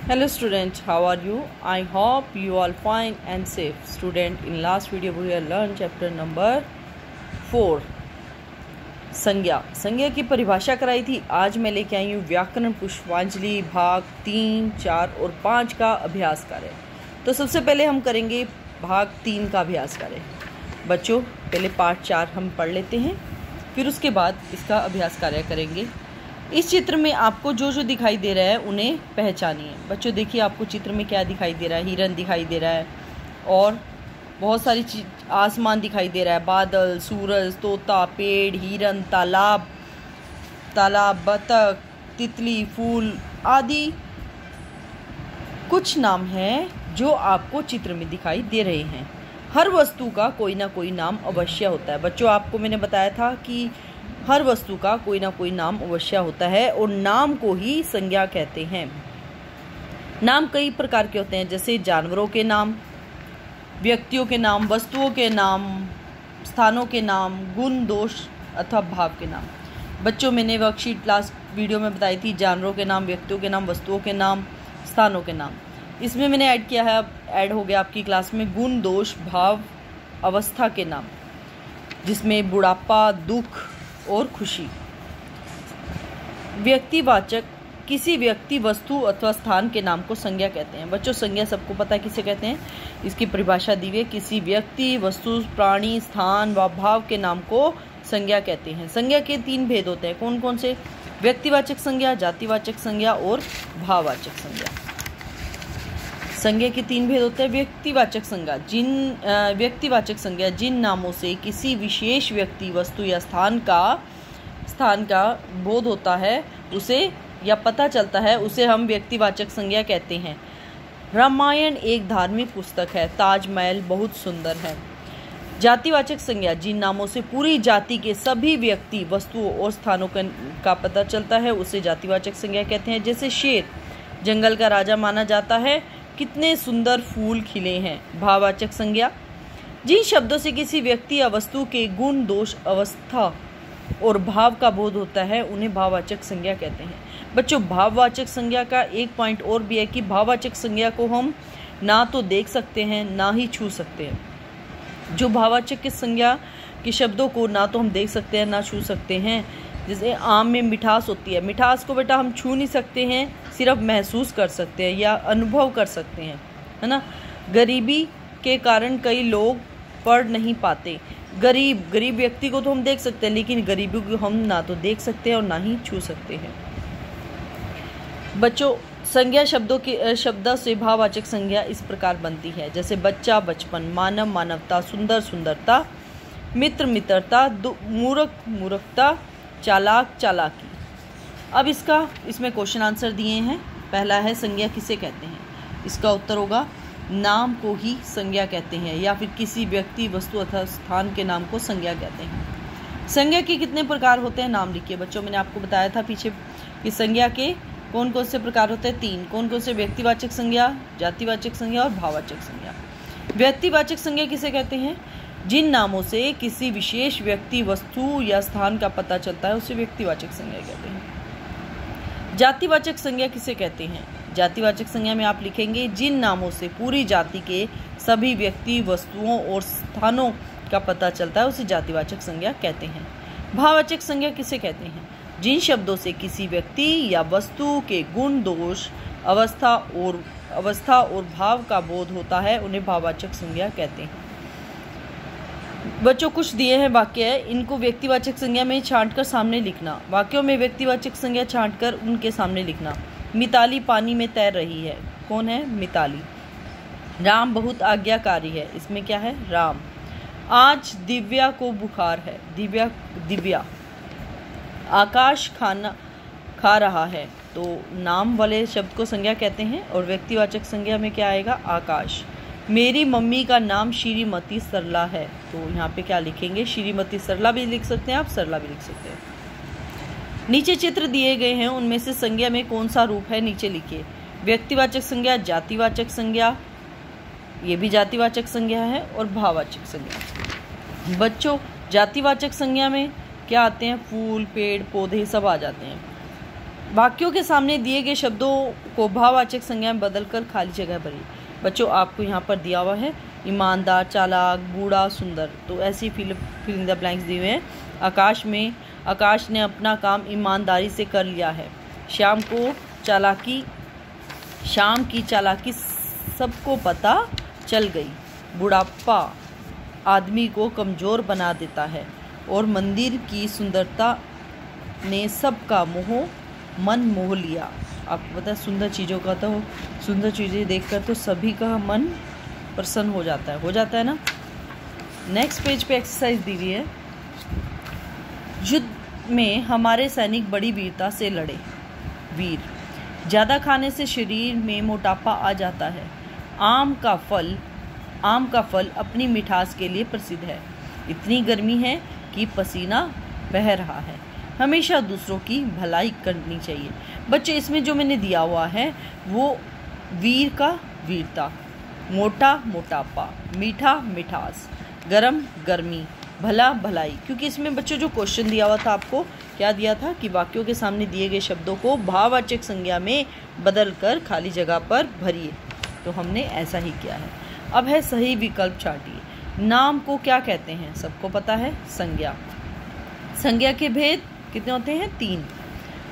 Hello students, how are you? I hope you all fine and safe. Student, in last video we have learned chapter number 4 संज्ञा। संज्ञा की परिभाषा कराई थी। आज मैं लेके आई हूँ व्याकरण पुष्पांजलि भाग 3, 4 और 5 का अभ्यास कार्य। तो सबसे पहले हम करेंगे भाग 3 का अभ्यास कार्य। बच्चों, पहले पार्ट 4 हम पढ़ लेते हैं, फिर उसके बाद इसका अभ्यास कार्य करेंगे। इस चित्र में आपको जो जो दिखाई दे रहा है उन्हें पहचानिए। बच्चों देखिए, आपको चित्र में क्या दिखाई दे रहा है। हिरन दिखाई दे रहा है और बहुत सारी चीज, आसमान दिखाई दे रहा है, बादल, सूरज, तोता, पेड़, हिरन, तालाब, बतख, तितली, फूल आदि कुछ नाम हैं जो आपको चित्र में दिखाई दे रहे हैं। हर वस्तु का कोई ना कोई नाम अवश्य होता है। बच्चों, आपको मैंने बताया था कि हर वस्तु का कोई ना कोई नाम अवश्य होता है और नाम को ही संज्ञा कहते हैं। नाम कई प्रकार के होते हैं, जैसे जानवरों के नाम, व्यक्तियों के नाम, वस्तुओं के नाम, स्थानों के नाम, गुण, दोष अथवा भाव के नाम। बच्चों, मैंने वर्कशीट लास्ट वीडियो में बताई थी, जानवरों के नाम, व्यक्तियों के नाम, वस्तुओं के नाम, स्थानों के नाम। इसमें मैंने ऐड किया है, अब ऐड हो गया आपकी क्लास में गुण, दोष, भाव, अवस्था के नाम, जिसमें बुढ़ापा, दुख और खुशी। व्यक्तिवाचक किसी व्यक्ति, वस्तु अथवा स्थान के नाम को संज्ञा कहते हैं। बच्चों, संज्ञा सबको पता है किसे कहते हैं। इसकी परिभाषा दी हुई है, किसी व्यक्ति, वस्तु, प्राणी, स्थान व भाव के नाम को संज्ञा कहते हैं। संज्ञा के 3 भेद होते हैं। कौन कौन से? व्यक्तिवाचक संज्ञा, जातिवाचक संज्ञा और भाववाचक संज्ञा। संज्ञा के 3 भेद होते हैं। व्यक्तिवाचक संज्ञा, व्यक्तिवाचक संज्ञा जिन नामों से किसी विशेष व्यक्ति, वस्तु या स्थान का बोध होता है उसे या पता चलता है, उसे हम व्यक्तिवाचक संज्ञा कहते हैं। रामायण एक धार्मिक पुस्तक है, ताजमहल बहुत सुंदर है। जातिवाचक संज्ञा जिन नामों से पूरी जाति के सभी व्यक्ति, वस्तुओं और स्थानों का पता चलता है उसे जातिवाचक संज्ञा कहते हैं। जैसे शेर जंगल का राजा माना जाता है, कितने सुंदर फूल खिले हैं। भाववाचक संज्ञा जिन शब्दों से किसी व्यक्ति या वस्तु के गुण, दोष, अवस्था और भाव का बोध होता है उन्हें भाववाचक संज्ञा कहते हैं। बच्चों, भाववाचक संज्ञा का एक पॉइंट और भी है कि भाववाचक संज्ञा को हम ना तो देख सकते हैं ना ही छू सकते हैं। जो भाववाचक की संज्ञा के शब्दों को ना तो हम देख सकते हैं ना छू सकते हैं, जैसे आम में मिठास होती है, मिठास को बेटा हम छू नहीं सकते हैं, सिर्फ महसूस कर सकते हैं या अनुभव कर सकते हैं, है ना। गरीबी के कारण कई लोग पढ़ नहीं पाते। गरीब व्यक्ति को तो हम देख सकते हैं, लेकिन गरीबी को हम ना तो देख सकते हैं और ना ही छू सकते हैं। बच्चों, संज्ञा शब्द से भाववाचक संज्ञा इस प्रकार बनती है, जैसे बच्चा, बचपन, मानव, मानवता, सुंदर, सुंदरता, मित्र, मित्रता, मूर्ख, मूर्खता, चालाक, चालाकी। अब इसमें क्वेश्चन आंसर दिए हैं। पहला है संज्ञा किसे कहते हैं। इसका उत्तर होगा नाम को ही संज्ञा कहते हैं, या फिर किसी व्यक्ति, वस्तु अथवा स्थान के नाम को संज्ञा कहते हैं। संज्ञा के कितने प्रकार होते हैं, नाम लिखिए। बच्चों, मैंने आपको बताया था पीछे कि संज्ञा के कौन कौन से प्रकार होते हैं, 3। कौन कौन से? व्यक्तिवाचक संज्ञा, जातिवाचक संज्ञा और भाववाचक संज्ञा। व्यक्तिवाचक संज्ञा किसे कहते हैं? जिन नामों से किसी विशेष व्यक्ति, वस्तु या स्थान का पता चलता है उसे व्यक्तिवाचक संज्ञा कहते हैं। जातिवाचक संज्ञा किसे कहते हैं? जातिवाचक संज्ञा में आप लिखेंगे जिन नामों से पूरी जाति के सभी व्यक्ति, वस्तुओं और स्थानों का पता चलता है उसे जातिवाचक संज्ञा कहते हैं। भाववाचक संज्ञा किसे कहते हैं? जिन शब्दों से किसी व्यक्ति या वस्तु के गुण, दोष, अवस्था और भाव का बोध होता है उन्हें भाववाचक संज्ञा कहते हैं। बच्चों, कुछ दिए हैं वाक्य है, इनको व्यक्तिवाचक संज्ञा में छांटकर सामने लिखना। वाक्यों में व्यक्तिवाचक संज्ञा छांटकर उनके सामने लिखना। मिताली पानी में तैर रही है। कौन है? मिताली। राम बहुत आज्ञाकारी है। इसमें क्या है? राम। आज दिव्या को बुखार है। दिव्या। आकाश खाना खा रहा है। तो नाम वाले शब्द को संज्ञा कहते हैं और व्यक्तिवाचक संज्ञा में क्या आएगा? आकाश। मेरी मम्मी का नाम श्रीमती सरला है। तो यहाँ पे क्या लिखेंगे? श्रीमती सरला भी लिख सकते हैं आप, सरला भी लिख सकते हैं। नीचे चित्र दिए गए हैं, उनमें से संज्ञा में कौन सा रूप है नीचे लिखिए। व्यक्तिवाचक संज्ञा, जातिवाचक संज्ञा, ये भी जातिवाचक संज्ञा है, और भाववाचक संज्ञा। बच्चों, जातिवाचक संज्ञा में क्या आते हैं? फूल, पेड़, पौधे सब आ जाते हैं। वाक्यों के सामने दिए गए शब्दों को भाववाचक संज्ञा में बदलकर खाली जगह भरिए। बच्चों आपको यहाँ पर दिया हुआ है ईमानदार, चालाक, बूढ़ा, सुंदर, तो ऐसी फिल इन द ब्लैंक्स दिए हुए हैं। आकाश ने अपना काम ईमानदारी से कर लिया है। शाम की चालाकी सबको पता चल गई। बुढ़ापा आदमी को कमज़ोर बना देता है और मंदिर की सुंदरता ने सबका मन मोह लिया। आपको पता है सुंदर चीज़ों का तो सुंदर चीज़ें देखकर तो सभी का मन प्रसन्न हो जाता है ना। नेक्स्ट पेज पे एक्सरसाइज दी हुई है। युद्ध में हमारे सैनिक बड़ी वीरता से लड़े। वीर, ज़्यादा खाने से शरीर में मोटापा आ जाता है। आम का फल अपनी मिठास के लिए प्रसिद्ध है। इतनी गर्मी है कि पसीना बह रहा है। हमेशा दूसरों की भलाई करनी चाहिए। बच्चे इसमें जो मैंने दिया हुआ है वो वीर का वीरता, मोटा मोटापा, मीठा मिठास, गरम गर्मी, भला भलाई, क्योंकि इसमें बच्चों जो क्वेश्चन दिया हुआ था आपको क्या दिया था कि वाक्यों के सामने दिए गए शब्दों को भाववाचक संज्ञा में बदलकर खाली जगह पर भरिए। तो हमने ऐसा ही किया है। अब है सही विकल्प छांटिए। नाम को क्या कहते हैं? सबको पता है, संज्ञा। संज्ञा के भेद कितने होते हैं? 3।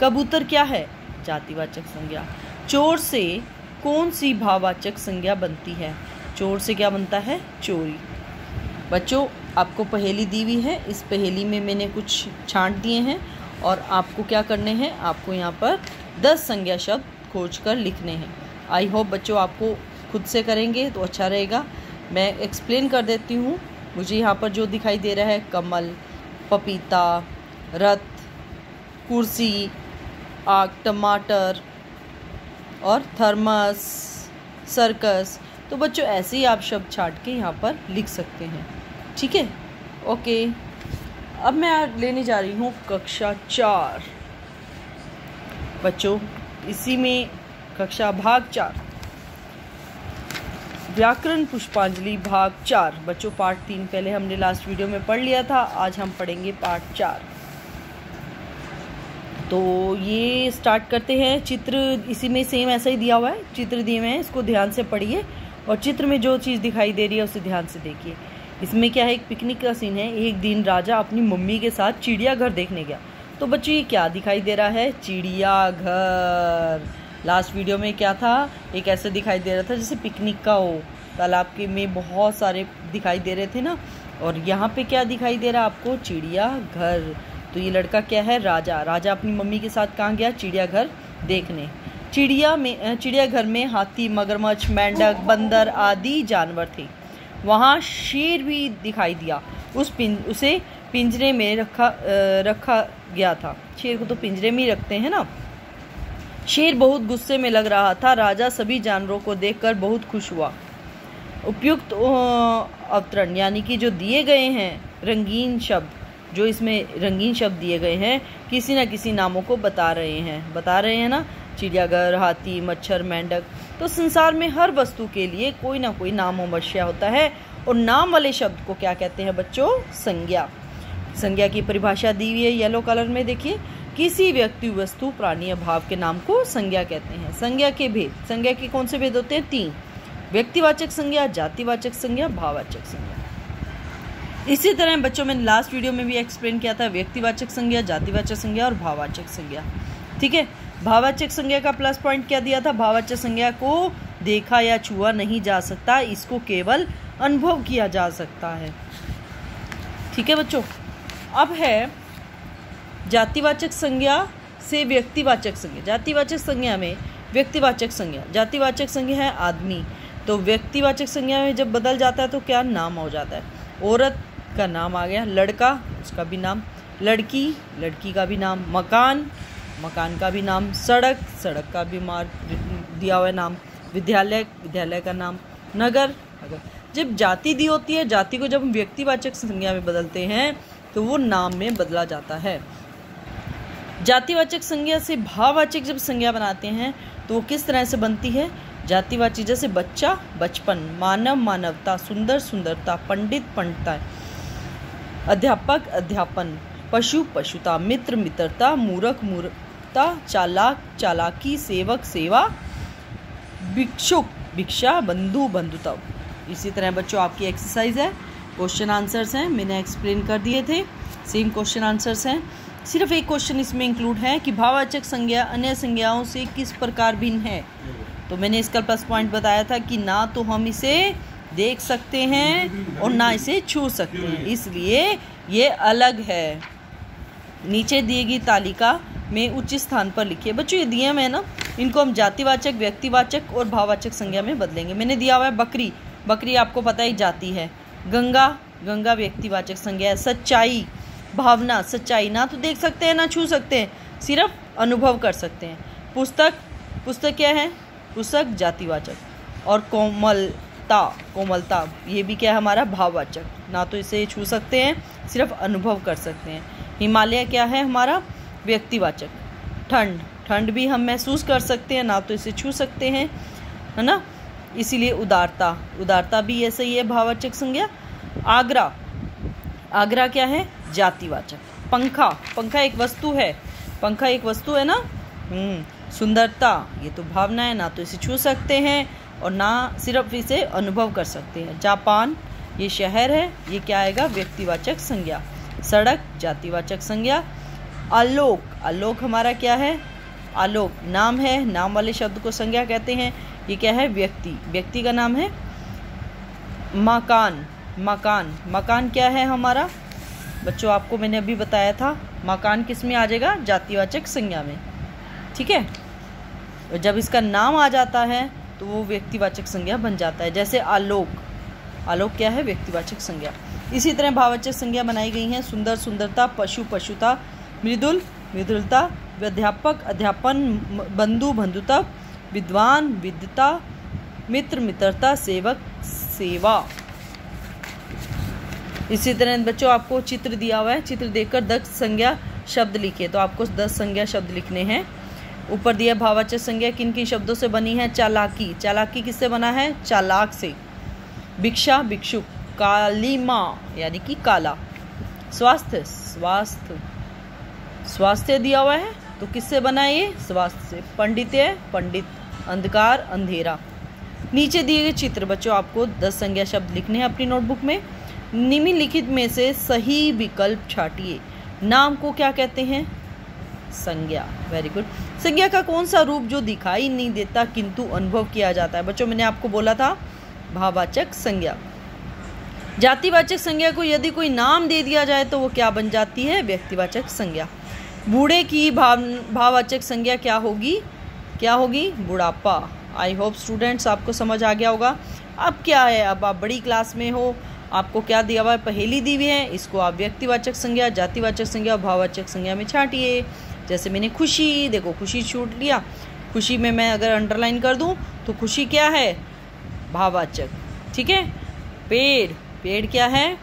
कबूतर क्या है? जातिवाचक संज्ञा। चोर से कौन सी भाववाचक संज्ञा बनती है? चोर से क्या बनता है? चोरी। बच्चों आपको पहेली दी हुई है, इस पहेली में मैंने कुछ छांट दिए हैं और आपको क्या करने हैं, आपको यहाँ पर 10 संज्ञा शब्द खोजकर लिखने हैं। आई होप बच्चों आपको खुद से करेंगे तो अच्छा रहेगा। मैं एक्सप्लेन कर देती हूँ। मुझे यहाँ पर जो दिखाई दे रहा है कमल, पपीता, रथ, कुर्सी, आग, टमाटर और थर्मस, सर्कस, तो बच्चों ऐसे ही आप शब्द छांट के यहाँ पर लिख सकते हैं। ठीक है, ओके। अब मैं लेने जा रही हूँ कक्षा 4। बच्चों इसी में कक्षा भाग 4 व्याकरण पुष्पांजलि भाग 4। बच्चों पार्ट 3 पहले हमने लास्ट वीडियो में पढ़ लिया था, आज हम पढ़ेंगे पार्ट 4। तो ये स्टार्ट करते हैं। चित्र इसी में सेम ऐसा ही दिया हुआ है, चित्र दिए हुए हैं, इसको ध्यान से पढ़िए और चित्र में जो चीज़ दिखाई दे रही है उसे ध्यान से देखिए। इसमें क्या है, एक पिकनिक का सीन है। एक दिन राजा अपनी मम्मी के साथ चिड़ियाघर देखने गया। तो बच्चों ये क्या दिखाई दे रहा है? चिड़ियाघर। लास्ट वीडियो में क्या था, एक ऐसे दिखाई दे रहा था जैसे पिकनिक का हो, तालाब के में बहुत सारे दिखाई दे रहे थे ना, और यहाँ पे क्या दिखाई दे रहा है आपको? चिड़ियाघर। तो ये लड़का क्या है? राजा। राजा अपनी मम्मी के साथ कहाँ गया? चिड़ियाघर देखने। चिड़ियाघर में हाथी, मगरमच्छ, मेंढक, बंदर आदि जानवर थे। वहाँ शेर भी दिखाई दिया। उसे पिंजरे में रखा गया था। शेर को तो पिंजरे में ही रखते हैं ना। शेर बहुत गुस्से में लग रहा था। राजा सभी जानवरों को देखकर बहुत खुश हुआ। उपयुक्त अवतरण यानी कि जो दिए गए हैं रंगीन शब्द, जो इसमें रंगीन शब्द दिए गए हैं किसी न किसी नामों को बता रहे हैं ना। चिड़ियाघर, हाथी, मच्छर, मेंढक। तो संसार में हर वस्तु के लिए कोई ना कोई नाम अवश्य होता है और नाम वाले शब्द को क्या कहते हैं बच्चों? संज्ञा। संज्ञा की परिभाषा दी हुई है येलो कलर में, देखिए। किसी व्यक्ति, वस्तु, प्राणी या भाव के नाम को संज्ञा कहते हैं। संज्ञा के भेद, संज्ञा के कौन से भेद होते हैं? 3। व्यक्तिवाचक संज्ञा, जातिवाचक संज्ञा, भाववाचक संज्ञा। इसी तरह बच्चों मैंने लास्ट वीडियो में भी एक्सप्लेन किया था व्यक्तिवाचक संज्ञा, जातिवाचक संज्ञा और भाववाचक संज्ञा। ठीक है, भाववाचक संज्ञा का प्लस पॉइंट क्या दिया था? भाववाचक संज्ञा को देखा या छुआ नहीं जा सकता, इसको केवल अनुभव किया जा सकता है। ठीक है बच्चों। अब है जातिवाचक संज्ञा से व्यक्तिवाचक संज्ञा। जातिवाचक संज्ञा में व्यक्तिवाचक संज्ञा, जातिवाचक संज्ञा है आदमी, तो व्यक्तिवाचक संज्ञा में जब बदल जाता है तो क्या नाम हो जाता है? औरत का नाम आ गया, लड़का उसका भी नाम, लड़की लड़की का भी नाम, मकान मकान का भी नाम, सड़क सड़क का भी दिया हुआ नाम, विद्यालय विद्यालय का नाम, नगर नगर। जब जाति दी होती है, जाति को जब हम व्यक्तिवाचक संज्ञा में बदलते हैं तो वो नाम में बदला जाता है। जातिवाचक संज्ञा से भाववाचक जब संज्ञा बनाते हैं तो वो किस तरह से बनती है? जातिवाचक जैसे बच्चा बचपन, मानव मानवता, सुंदर सुंदरता, पंडित पंडितता, अध्यापक अध्यापन, पशु पशुता, मित्र मित्रता, मूर्ख बुढ़ापता, चालाक, चालाकी, सेवक, सेवा, भिक्षुक, भिक्षा, बंधु, बंधुता। इसी तरह बच्चों आपकी एक्सरसाइज है, क्वेश्चन आंसर्स हैं, मैंने एक्सप्लेन कर दिए थे, सेम क्वेश्चन आंसर्स हैं। सिर्फ एक क्वेश्चन इसमें इंक्लूड है कि भाववाचक संज्ञा अन्य संज्ञाओं से किस प्रकार भिन्न है। तो मैंने इसका प्लस पॉइंट बताया था कि ना तो हम इसे देख सकते हैं और ना इसे छू सकते हैं, इसलिए ये अलग है। नीचे दिए गई तालिका में उच्च स्थान पर लिखिए। बच्चों ये दिए हैं ना, इनको हम जातिवाचक, व्यक्तिवाचक और भाववाचक संज्ञा में बदलेंगे। मैंने दिया हुआ है बकरी, बकरी आपको पता ही जाति है। गंगा, गंगा व्यक्तिवाचक संज्ञा है। सच्चाई, भावना, सच्चाई ना तो देख सकते हैं ना छू सकते हैं, सिर्फ अनुभव कर सकते हैं। पुस्तक, पुस्तक क्या है? पुस्तक जातिवाचक। और कोमलता, कोमलता ये भी क्या है हमारा? भाववाचक। ना तो इसे छू सकते हैं, सिर्फ अनुभव कर सकते हैं। हिमालय क्या है हमारा? व्यक्तिवाचक। ठंड, ठंड भी हम महसूस कर सकते हैं, ना तो इसे छू सकते हैं, है ना, इसीलिए उदारता, उदारता भी ऐसे ही है भाववाचक संज्ञा। आगरा, आगरा क्या है? जातिवाचक। पंखा, पंखा एक वस्तु है, पंखा एक वस्तु है ना। सुंदरता ये तो भावना है, ना तो इसे छू सकते हैं और ना सिर्फ इसे अनुभव कर सकते हैं। जापान ये शहर है, ये क्या आएगा? व्यक्तिवाचक संज्ञा। सड़क जातिवाचक संज्ञा। आलोक, आलोक हमारा क्या है? आलोक नाम है, नाम वाले शब्द को संज्ञा कहते हैं। ये क्या है? व्यक्ति, व्यक्ति का नाम है। मकान, मकान, मकान क्या है हमारा? बच्चों आपको मैंने अभी बताया था, मकान किस में आ जाएगा? जातिवाचक संज्ञा में, ठीक है। और जब इसका नाम आ जाता है तो वो व्यक्तिवाचक संज्ञा बन जाता है। जैसे आलोक, आलोक क्या है? व्यक्तिवाचक संज्ञा। इसी तरह भाववाचक संज्ञा बनाई गई हैं। सुंदर, सुंदरता। पशु, पशुता। मृदुल, मृदुलता। अध्यापक, अध्यापन। बंधु, बंधुता। विद्वान, विद्वता। मित्र, मित्रता। सेवक, सेवा। इसी तरह बच्चों आपको चित्र दिया हुआ है, चित्र देखकर 10 संज्ञा शब्द लिखिए। तो आपको 10 संज्ञा शब्द लिखने हैं। ऊपर दिया भाववाचक संज्ञा किन किन शब्दों से बनी है? चालाकी, चालाकी किससे बना है? चालाक से। भिक्षा, भिक्षुक। कालीमा यानी कि काला। स्वास्थ्य, स्वास्थ्य, स्वास्थ्य दिया हुआ है तो किससे बना है? ये स्वास्थ्य से। पंडित्य, पंडित। अंधकार, अंधेरा। नीचे दिए गए चित्र बच्चों आपको 10 संज्ञा शब्द लिखने हैं अपनी नोटबुक में। निम्नलिखित में से सही विकल्प छांटिए। नाम को क्या कहते हैं? संज्ञा। Very good. संज्ञा का कौन सा रूप जो दिखाई नहीं देता किंतु अनुभव किया जाता है? बच्चों मैंने आपको बोला था भाववाचक संज्ञा। जातिवाचक संज्ञा को यदि कोई नाम दे दिया जाए तो वो क्या बन जाती है? व्यक्तिवाचक संज्ञा। बूढ़े की भाववाचक संज्ञा क्या होगी? क्या होगी? बुढ़ापा। आई होप स्टूडेंट्स आपको समझ आ गया होगा। अब क्या है, अब आप बड़ी क्लास में हो, आपको क्या दिया हुआ है? पहेली दी हुई है, इसको आप व्यक्तिवाचक संज्ञा, जातिवाचक संज्ञा और भाववाचक संज्ञा में छांटिए। जैसे मैंने खुशी, देखो खुशी छूट लिया, खुशी में मैं अगर अंडरलाइन कर दूं तो खुशी क्या है? भाववाचक, ठीक है। पेड़, पेड़ क्या है?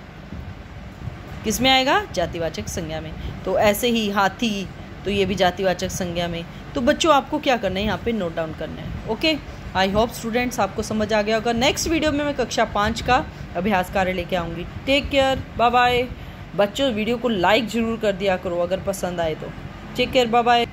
किस में आएगा? जातिवाचक संज्ञा में। तो ऐसे ही हाथी, तो ये भी जातिवाचक संज्ञा में। तो बच्चों आपको क्या करना है? यहाँ पे नोट डाउन करना है। ओके, आई होप स्टूडेंट्स आपको समझ आ गया होगा। नेक्स्ट वीडियो में मैं कक्षा 5 का अभ्यास कार्य लेके आऊँगी। Take care, bye bye. बच्चों वीडियो को लाइक ज़रूर कर दिया करो अगर पसंद आए तो। Take care, bye bye.